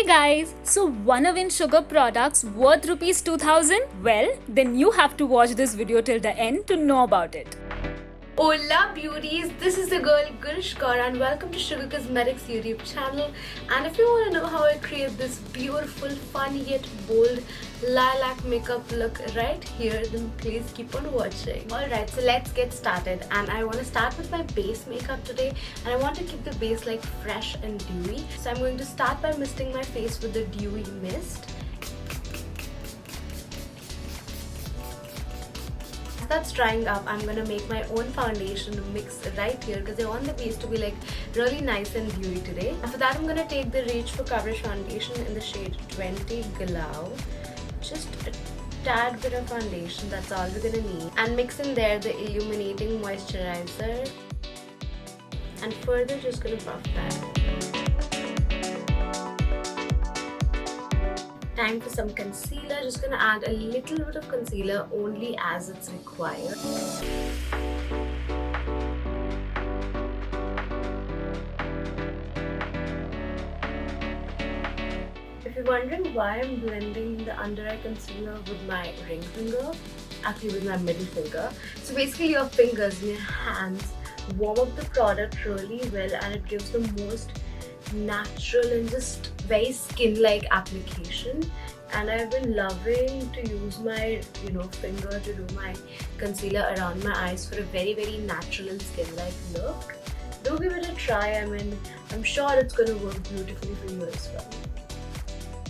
guys, so wanna win sugar products worth rupees 2000? Well, then you have to watch this video till the end to know about it. Hola beauties, this is the girl Gurishq Kaur and welcome to Sugar Cosmetics YouTube channel. And if you want to know how I create this beautiful, fun yet bold lilac makeup look right here, then please keep on watching. Alright, so let's get started. And I want to start with my base makeup today, and I want to keep the base like fresh and dewy. So I'm going to start by misting my face with the dewy mist. That's drying up, I'm gonna make my own foundation mix right here because I want the base to be like really nice and dewy today. After that, I'm gonna take the Reach for Coverage foundation in the shade 20 Glow. Just a tad bit of foundation, that's all we're gonna need. And mix in there the illuminating moisturizer. And further just gonna buff that. Time for some concealer. Just gonna add a little bit of concealer only as it's required. If you're wondering why I'm blending the under eye concealer with my ring finger, actually with my middle finger. So basically your fingers and your hands warm up the product really well, and it gives the most natural and just very skin-like application. And I've been loving to use my finger to do my concealer around my eyes for a very natural and skin-like look. Do give it a try. I mean, I'm sure it's going to work beautifully for you as well.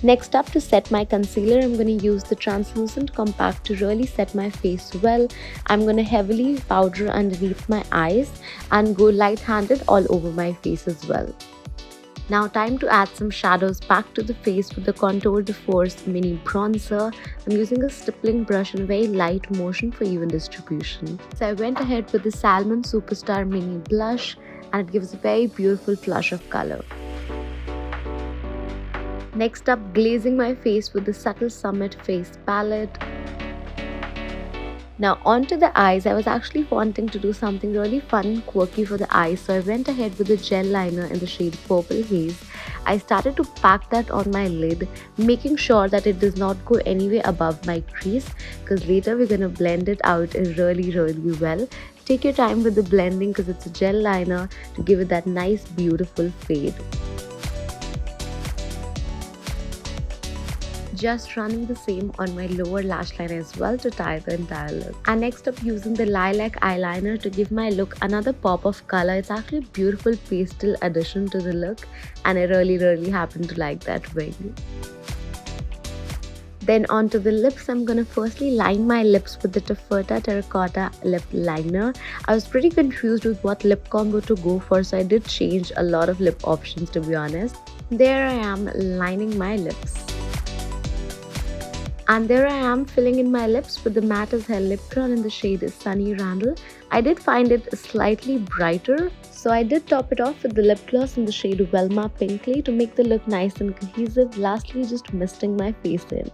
Next up, to set my concealer, I'm going to use the translucent compact to really set my face well. I'm going to heavily powder underneath my eyes and go light-handed all over my face as well. Now time to add some shadows back to the face with the Contour de Force mini bronzer. I'm using a stippling brush in a very light motion for even distribution. So I went ahead with the Salmon Superstar mini blush, and it gives a very beautiful flush of color. Next up, glazing my face with the Subtle Summit face palette. Now onto the eyes. I was actually wanting to do something really fun and quirky for the eyes, so I went ahead with the gel liner in the shade Purple Haze. I started to pack that on my lid, making sure that it does not go anywhere above my crease, because later we're going to blend it out really well. Take your time with the blending because it's a gel liner to give it that nice beautiful fade. Just running the same on my lower lash line as well to tie the entire look. And next up, using the Lilac eyeliner to give my look another pop of color. It's actually a beautiful pastel addition to the look, and I really happen to like that wing. Then onto the lips, I'm gonna firstly line my lips with the Taffeta Terracotta Lip Liner. I was pretty confused with what lip combo to go for, so I did change a lot of lip options, to be honest. There I am lining my lips. And there I am filling in my lips with the Matte as Hell Lip Tron in the shade Sunny Randall. I did find it slightly brighter, so I did top it off with the lip gloss in the shade Velma Pinkley to make the look nice and cohesive. Lastly, just misting my face in.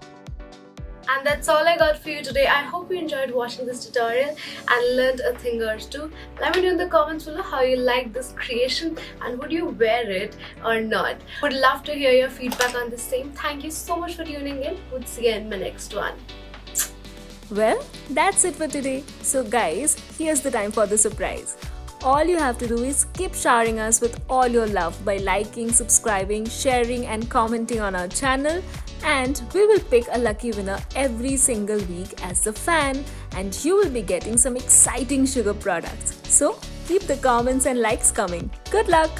And that's all I got for you today. I hope you enjoyed watching this tutorial and learned a thing or two. Let me know in the comments below how you like this creation and would you wear it or not. Would love to hear your feedback on the same. Thank you so much for tuning in. We'll see you in my next one. Well, that's it for today. So guys, here's the time for the surprise. All you have to do is keep showering us with all your love by liking, subscribing, sharing and commenting on our channel, and we will pick a lucky winner every single week as the fan, and you will be getting some exciting sugar products. So keep the comments and likes coming. Good luck!